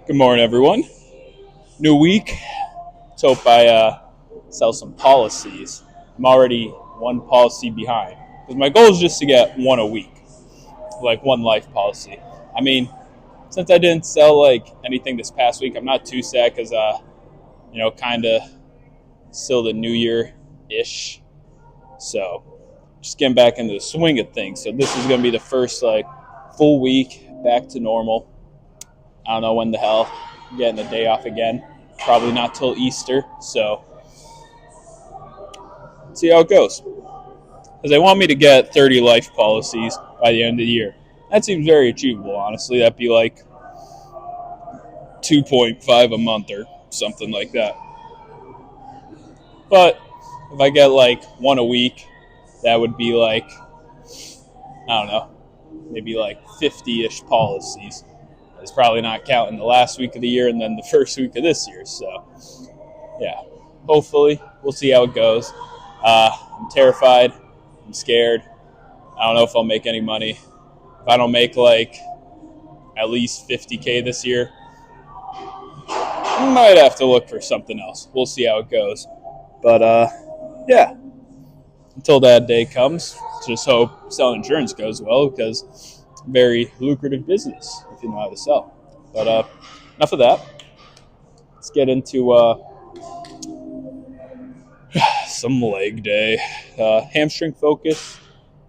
Good morning, everyone. New week. Let's hope I sell some policies. I'm already one policy behind because my goal is just to get one a week, like one life policy. I mean, since I didn't sell like anything this past week, I'm not too sad because kind of still the new year ish. So just getting back into the swing of things. So this is gonna be the first like full week back to normal. I don't know when the hell I'm getting a day off again. Probably not till Easter. So see how it goes. Because they want me to get 30 life policies by the end of the year. That seems very achievable, honestly. That'd be like 2.5 a month or something like that. But if I get like one a week, that would be like, I don't know, maybe like 50-ish policies. It's probably not counting the last week of the year and then the first week of this year. So, yeah, hopefully we'll see how it goes. I'm terrified. I'm scared. I don't know if I'll make any money. If I don't make like at least 50K this year, I might have to look for something else. We'll see how it goes. But yeah, until that day comes, just hope selling insurance goes well because it's a very lucrative business if you know how to sell. But enough of that. Let's get into some leg day. Hamstring focus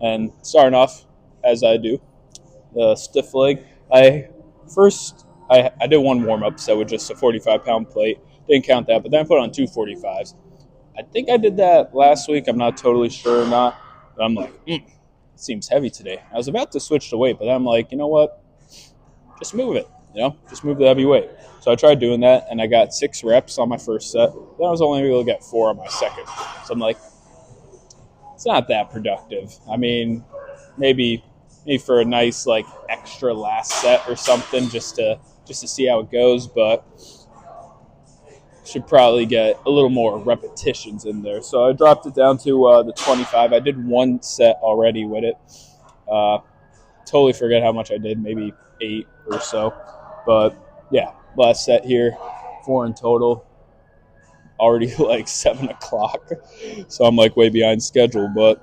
and starting off as I do. Stiff leg. I did one warm up set with just a 45-pound plate. Didn't count that, but then I put on two 45s. I think I did that last week. I'm not totally sure or not. But I'm like, it seems heavy today. I was about to switch to weight, but then I'm like, you know what? Just move it. Just move the heavy weight. So I tried doing that, and I got 6 reps on my first set. Then I was only able to get 4 on my second. So I'm like, it's not that productive. I mean, maybe for a nice like extra last set or something just to see how it goes, but should probably get a little more repetitions in there. So I dropped it down to the 25. I did one set already with it. Totally forget how much I did, maybe 8 or so. But yeah, last set here, 4 in total. Already like 7 o'clock. So I'm like way behind schedule, but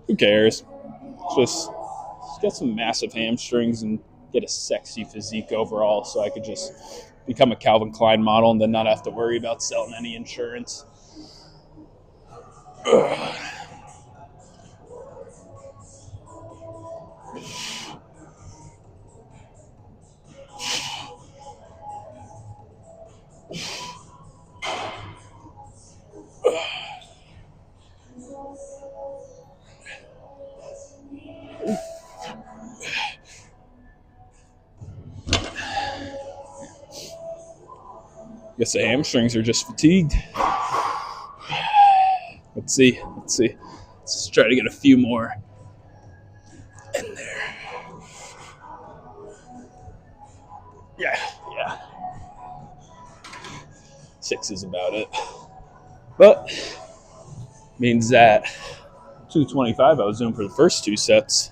who cares? Just get some massive hamstrings and get a sexy physique overall so I could just become a Calvin Klein model and then not have to worry about selling any insurance. Guess the hamstrings are just fatigued. Let's see. Let's just try to get a few more in there. Yeah. 6 is about it. But means that 225 I was doing for the first 2 sets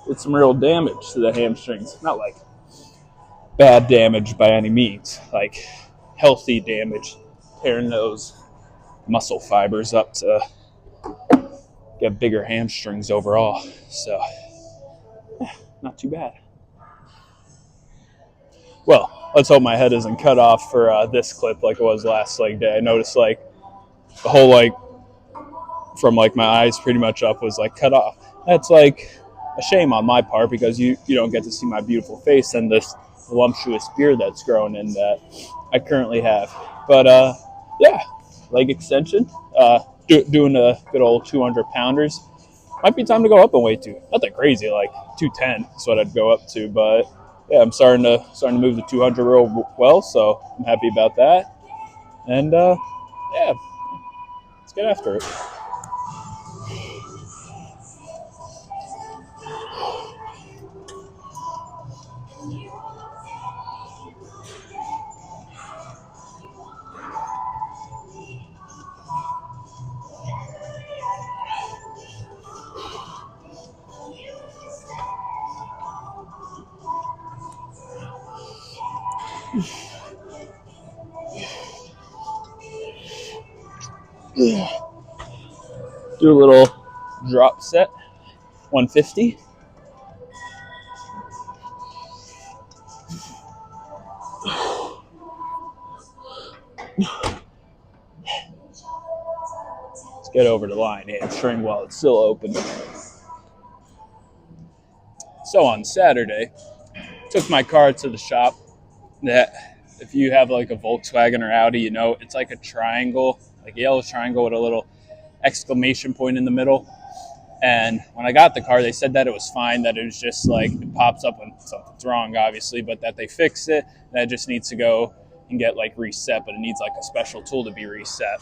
did some real damage to the hamstrings. Not like bad damage by any means, like healthy damage, tearing those muscle fibers up to get bigger hamstrings overall. So, not too bad. Well, let's hope my head isn't cut off for this clip like it was last leg day. I noticed like the whole like from like my eyes pretty much up was like cut off. That's like a shame on my part because you don't get to see my beautiful face and this voluptuous beard that's grown in that I currently have. But yeah, leg extension, doing a good old 200 pounders. Might be time to go up in weight too. Not that crazy, like 210 is what I'd go up to, but yeah, I'm starting to move the 200 real well, so I'm happy about that. And yeah, let's get after it. Do a little drop set, 150. Let's get over the line hamstring while it's still open. So on Saturday, took my car to the shop. That if you have like a Volkswagen or Audi, you know, it's like a triangle, like a yellow triangle with a little exclamation point in the middle. And when I got the car, they said that it was fine, that it was just like it pops up when something's wrong, obviously, but that they fixed it. That it just needs to go and get like reset, but it needs like a special tool to be reset.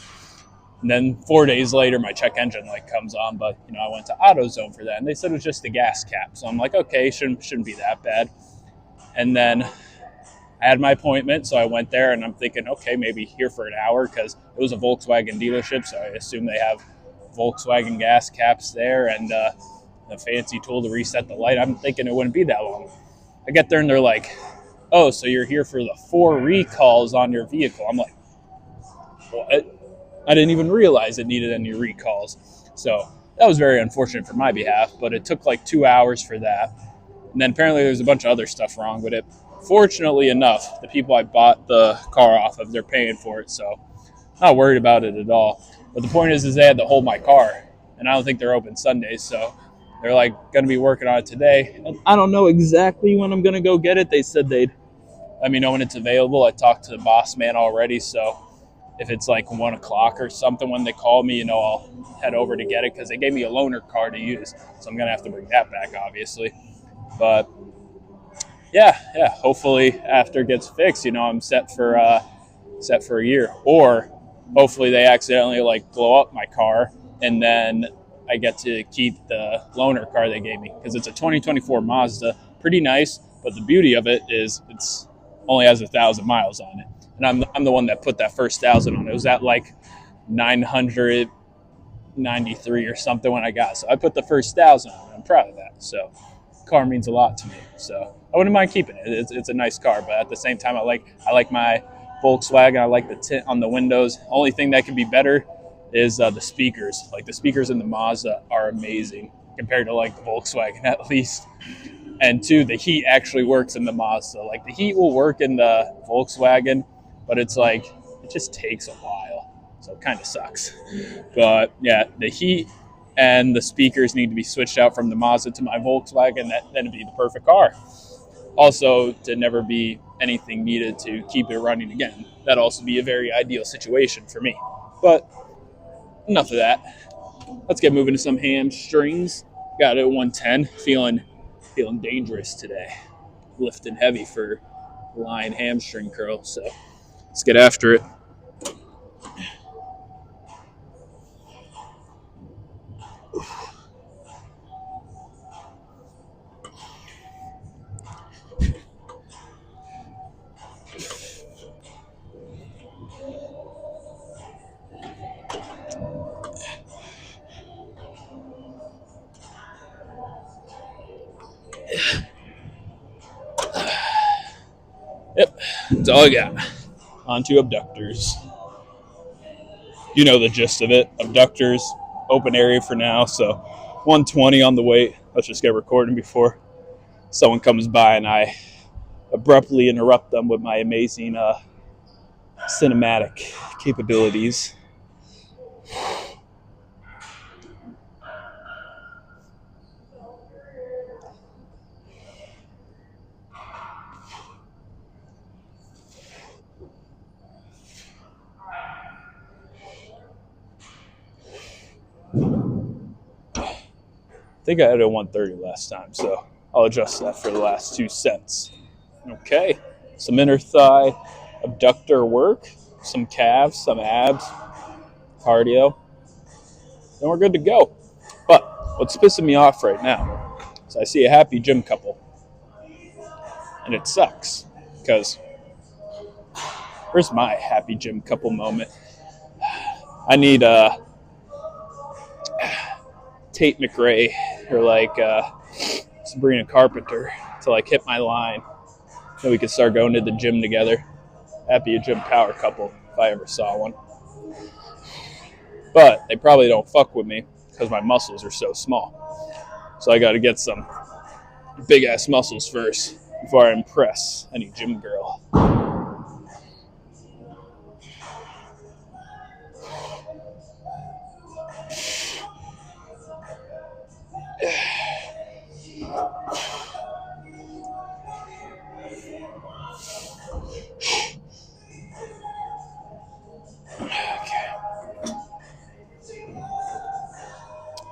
And then 4 days later, my check engine light comes on, but you know I went to AutoZone for that, and they said it was just a gas cap. So I'm like, okay, shouldn't be that bad. And then I had my appointment, so I went there, and I'm thinking, okay, maybe here for an hour because it was a Volkswagen dealership, so I assume they have Volkswagen gas caps there and a fancy tool to reset the light. I'm thinking it wouldn't be that long. I get there and they're like, oh, so you're here for the 4 recalls on your vehicle. I'm like, what? I didn't even realize it needed any recalls. So that was very unfortunate for my behalf, but it took like 2 hours for that. And then apparently there's a bunch of other stuff wrong with it. Fortunately enough, the people I bought the car off of, they're paying for it, so not worried about it at all. But the point is they had to hold my car, and I don't think they're open Sundays, so they're like going to be working on it today. And I don't know exactly when I'm going to go get it. They said they'd let me know when it's available. I talked to the boss man already, so if it's like 1 o'clock or something when they call me, you know, I'll head over to get it because they gave me a loaner car to use, so I'm going to have to bring that back, obviously. But yeah, hopefully after it gets fixed, you know, I'm set for a year. Or hopefully they accidentally like blow up my car and then I get to keep the loaner car they gave me because it's a 2024 Mazda, pretty nice. But the beauty of it is it's only has 1,000 miles on it, and I'm the one that put that first 1,000 on it. It was at like 993 or something when I got it. So I put the first 1,000 on it. I'm proud of that. So car means a lot to me. So I wouldn't mind keeping it. It's a nice car, but at the same time, I like my Volkswagen. I like the tint on the windows. Only thing that could be better is the speakers. Like the speakers in the Mazda are amazing compared to like the Volkswagen at least. And two, the heat actually works in the Mazda. Like the heat will work in the Volkswagen, but it's like it just takes a while, so it kind of sucks. But yeah, the heat and the speakers need to be switched out from the Mazda to my Volkswagen. Then it'd be the perfect car. Also, to never be anything needed to keep it running again. That'd also be a very ideal situation for me. But enough of that. Let's get moving to some hamstrings. Got it at 110. Feeling dangerous today. Lifting heavy for line hamstring curl. So let's get after it. Yep, that's all I got. On to abductors. You know the gist of it. Abductors, open area for now. So 120 on the weight. Let's just get recording before someone comes by and I abruptly interrupt them with my amazing cinematic capabilities. I think I had a 130 last time, so I'll adjust that for the last 2 sets. Okay, some inner thigh abductor work, some calves, some abs, cardio, and we're good to go. But what's pissing me off right now is I see a happy gym couple, and it sucks because where's my happy gym couple moment? I need Tate McRae or like Sabrina Carpenter to like hit my line. Then we could start going to the gym together. That'd be a gym power couple if I ever saw one. But they probably don't fuck with me because my muscles are so small. So I got to get some big ass muscles first before I impress any gym girl.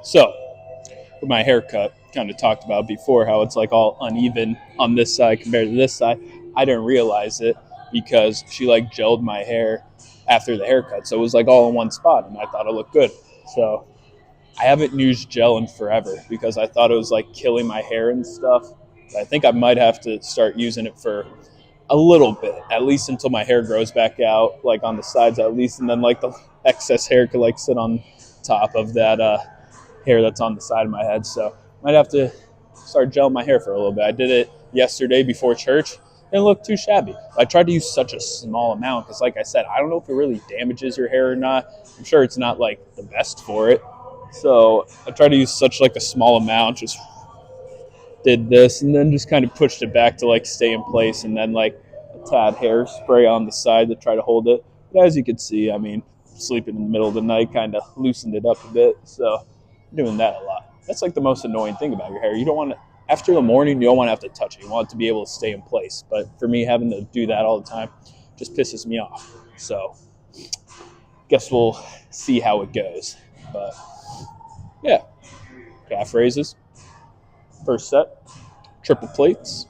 So, with my haircut, kind of talked about before how it's like all uneven on this side compared to this side. I didn't realize it because she like gelled my hair after the haircut, so it was like all in one spot, and I thought it looked good. So I haven't used gel in forever because I thought it was like killing my hair and stuff. But I think I might have to start using it for a little bit, at least until my hair grows back out, like on the sides at least, and then like the excess hair could like sit on top of that hair that's on the side of my head. So might have to start gelling my hair for a little bit. I did it yesterday before church. Didn't look too shabby. I tried to use such a small amount because, like I said, I don't know if it really damages your hair or not. I'm sure it's not like the best for it. So I tried to use such like a small amount, just did this and then just kind of pushed it back to like stay in place, and then like a tad hairspray on the side to try to hold it. But as you can see, I mean, sleeping in the middle of the night kind of loosened it up a bit. So doing that a lot. That's like the most annoying thing about your hair. You don't want to, after the morning, you don't want to have to touch it. You want it to be able to stay in place. But for me, having to do that all the time just pisses me off. So guess we'll see how it goes. But yeah, calf raises. First set, triple plates.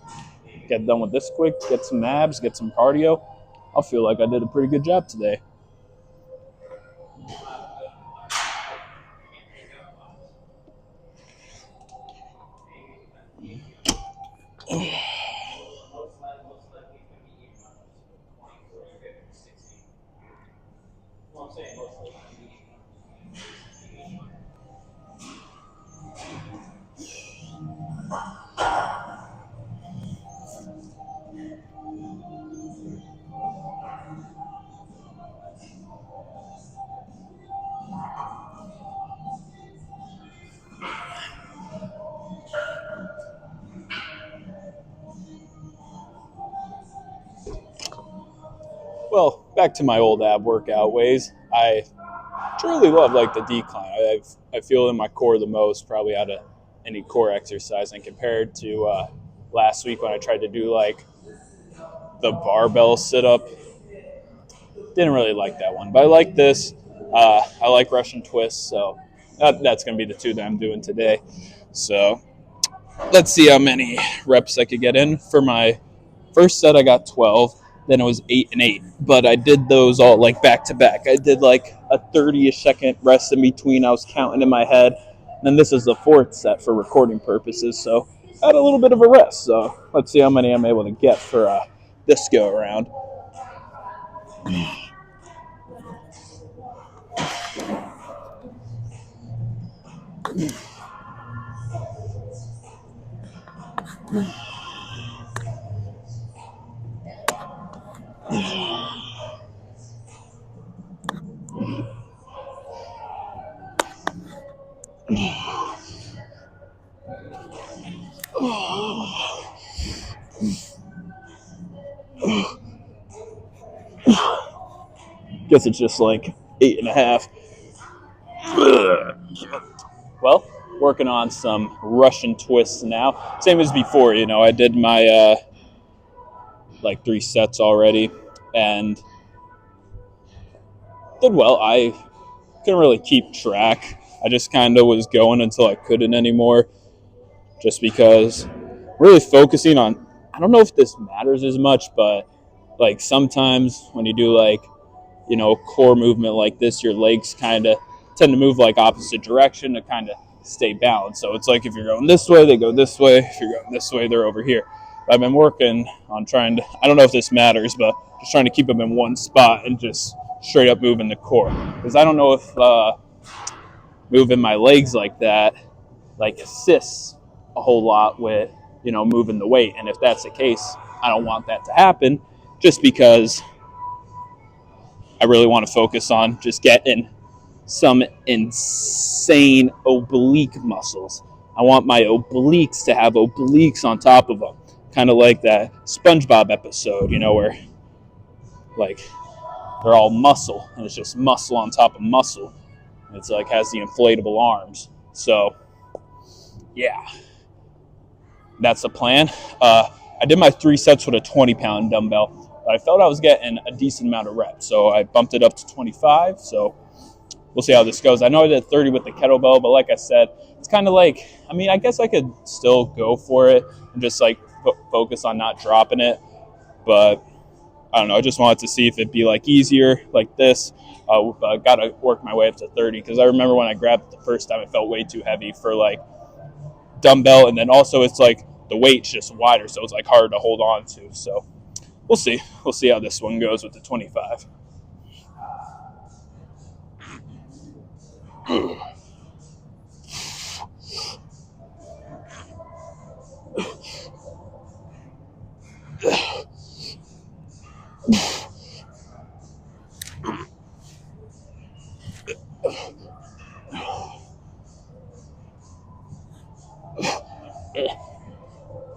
Get done with this quick, get some abs, get some cardio. I'll feel like I did a pretty good job today. Well, back to my old ab workout ways. I truly love like the decline. I feel in my core the most probably out of any core exercise, and compared to last week when I tried to do like the barbell sit up, didn't really like that one. But I like this. I like Russian twists, so that's going to be the two that I'm doing today. So let's see how many reps I could get in. For my first set, I got 12. Then it was 8 and 8. But I did those all like back to back. I did like a 30-ish second rest in between. I was counting in my head. And then this is the fourth set for recording purposes. So I had a little bit of a rest. So let's see how many I'm able to get for this go around. Guess it's just like 8.5. Well, working on some Russian twists now. Same as before, I did my like 3 sets already and did well. I couldn't really keep track. I just kind of was going until I couldn't anymore, just because really focusing on, I don't know if this matters as much, but like sometimes when you do like, core movement like this, your legs kind of tend to move like opposite direction to kind of stay balanced. So it's like if you're going this way, they go this way. If you're going this way, they're over here. I've been working on trying to, I don't know if this matters, but just trying to keep them in one spot and just straight up moving the core. Because I don't know if moving my legs like that like assists a whole lot with, moving the weight. And if that's the case, I don't want that to happen just because I really want to focus on just getting some insane oblique muscles. I want my obliques to have obliques on top of them. Kind of like that SpongeBob episode, where like they're all muscle and it's just muscle on top of muscle. It's like has the inflatable arms. So yeah, that's the plan. I did my 3 sets with a 20-pound dumbbell, but I felt I was getting a decent amount of reps, so I bumped it up to 25. So we'll see how this goes. I know I did 30 with the kettlebell, but like I said, it's kind of like, I guess I could still go for it and just like focus on not dropping it, but I don't know. I just wanted to see if it'd be like easier like this. Got to work my way up to 30 because I remember when I grabbed it the first time, it felt way too heavy for like dumbbell, and then also it's like the weight's just wider, so it's like hard to hold on to. So we'll see how this one goes with the 25.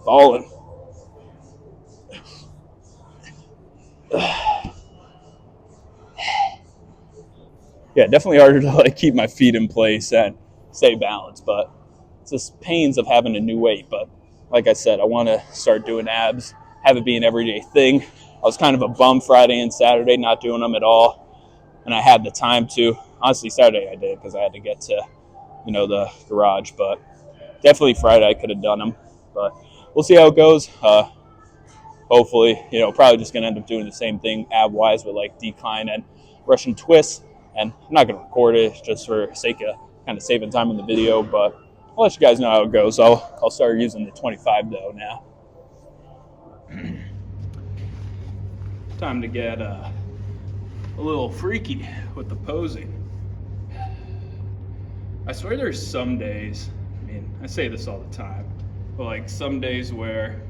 Falling. Yeah, definitely harder to like keep my feet in place and stay balanced, but it's just pains of having a new weight. But like I said, I want to start doing abs, have it be an everyday thing. I was kind of a bum Friday and Saturday, not doing them at all, and I had the time to. Honestly, Saturday I did because I had to get to, the garage, but definitely Friday I could have done them. But we'll see how it goes. Hopefully, probably just gonna end up doing the same thing ab-wise with like decline and Russian twists. And I'm not going to record it just for sake of kind of saving time in the video, but I'll let you guys know how it goes. I'll start using the 25 though now. Time to get a little freaky with the posing. I swear there's some days, I say this all the time, but like some days where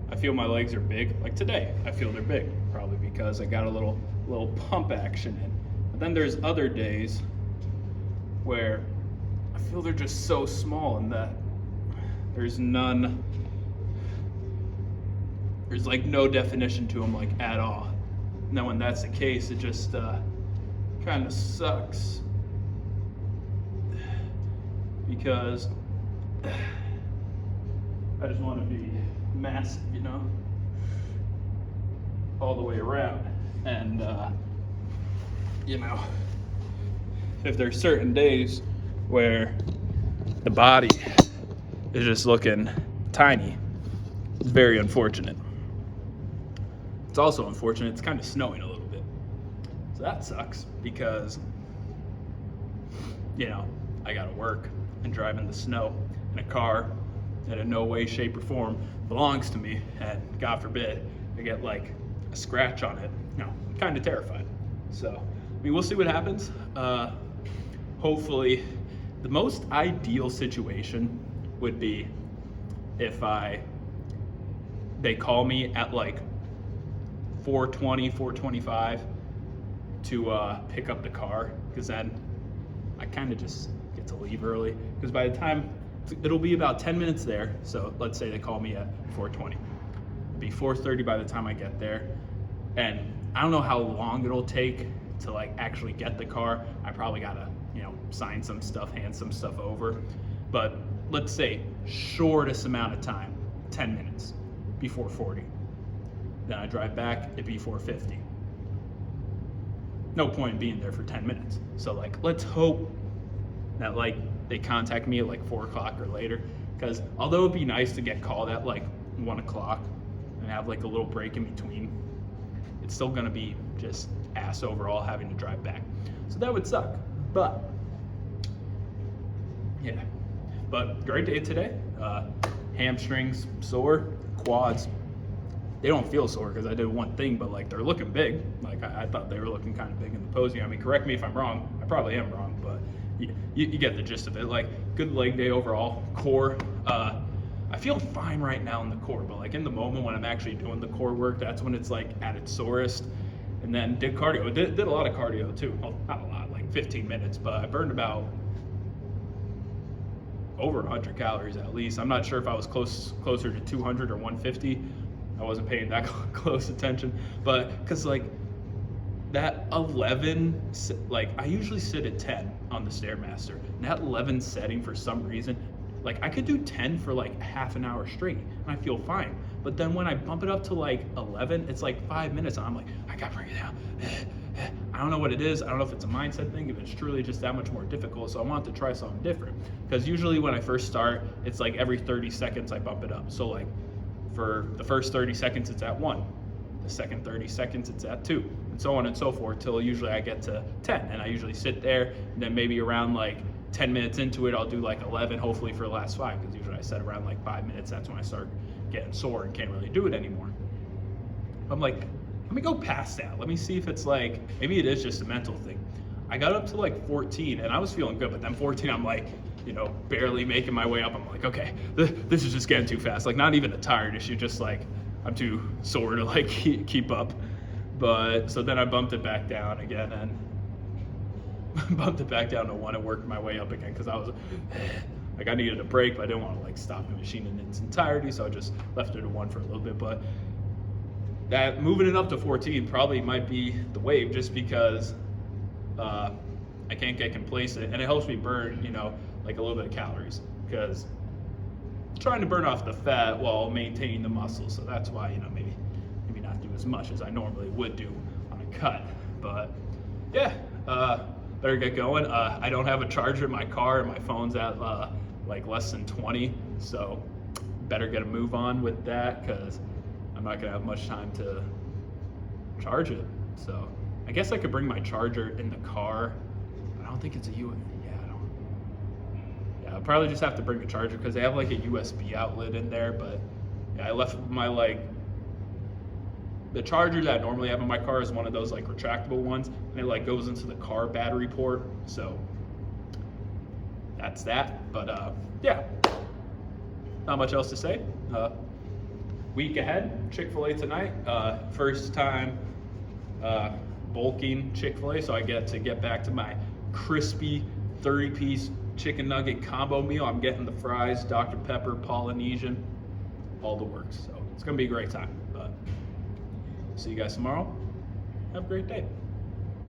I feel my legs are big. Like today, I feel they're big, probably because I got a little pump action in. Then there's other days where I feel they're just so small and that there's like no definition to them like at all. Now when that's the case, it just kind of sucks because I just want to be massive, all the way around. And if there's certain days where the body is just looking tiny, it's very unfortunate. It's also unfortunate it's kind of snowing a little bit. So that sucks because, I gotta work and drive in the snow in a car that in no way, shape, or form belongs to me. And God forbid I get like a scratch on it. I'm kind of terrified. So we'll see what happens. Hopefully, the most ideal situation would be if they call me at like 4:20, 4:25 to pick up the car, because then I kind of just get to leave early. Because by the time, it'll be about 10 minutes there. So let's say they call me at 4:20. It'll be 4:30 by the time I get there. And I don't know how long it'll take to like actually get the car. I probably gotta, sign some stuff, hand some stuff over. But let's say shortest amount of time, 10 minutes, be 4:40. Then I drive back, it'd be 4:50. No point in being there for 10 minutes. So like, let's hope that like they contact me at like 4 o'clock or later. Because although it'd be nice to get called at like 1 o'clock and have like a little break in between, it's still gonna be just ass overall having to drive back. So that would suck. But yeah, but great day today. Hamstrings sore, quads, they don't feel sore because I did one thing, but like they're looking big. Like I thought they were looking kind of big in the posing. Correct me if I'm wrong. I probably am wrong, but you get the gist of it. Like good leg day overall. Core, I feel fine right now in the core, but like in the moment when I'm actually doing the core work, that's when it's like at its sorest. And then did cardio. Did a lot of cardio too. Well, not a lot, like 15 minutes, but I burned about over 100 calories at least. I'm not sure if I was closer to 200 or 150. I wasn't paying that close attention, but because like that 11, like I usually sit at 10 on the Stairmaster, and that 11 setting for some reason, like I could do 10 for like half an hour straight and I feel fine. But then when I bump it up to like 11, it's like 5 minutes and I'm like, I gotta bring it down. I don't know what it is. I don't know if it's a mindset thing, if it's truly just that much more difficult. So I want to try something different, because usually when I first start, it's like every 30 seconds I bump it up. So like for the first 30 seconds, it's at 1. The second 30 seconds, it's at 2, and so on and so forth till usually I get to 10. And I usually sit there, and then maybe around like 10 minutes into it, I'll do like 11, hopefully for the last 5, because usually I set around like 5 minutes. That's when I start getting sore and can't really do it anymore. I'm like, let me go past that. Let me see if it's like, maybe it is just a mental thing. I got up to like 14 and I was feeling good, but then 14, I'm like, barely making my way up. I'm like, okay, this is just getting too fast. Like not even a tired issue, just like I'm too sore to like keep up. But so then I bumped it back down again and bumped it back down to 1 and worked my way up again, because I was like, I needed a break, but I didn't want to like stop the machine in its entirety, so I just left it at 1 for a little bit. But that moving it up to 14 probably might be the wave, just because I can't get complacent, and it helps me burn, like a little bit of calories, because trying to burn off the fat while maintaining the muscle. So that's why, maybe not do as much as I normally would do on a cut. But yeah, better get going. I don't have a charger in my car, and my phone's at like less than 20, so better get a move on with that, because I'm not gonna have much time to charge it. So I guess I could bring my charger in the car. I don't think it's a I'll probably just have to bring a charger, because they have like a USB outlet in there. But yeah, I left my the charger that I normally have in my car is one of those like retractable ones, and it like goes into the car battery port. So that's that. But yeah, not much else to say. Week ahead, Chick-fil-A tonight. First time bulking Chick-fil-A, so I get back to my crispy 30-piece chicken nugget combo meal. I'm getting the fries, Dr. Pepper, Polynesian, all the works. So it's gonna be a great time. But see you guys tomorrow. Have a great day.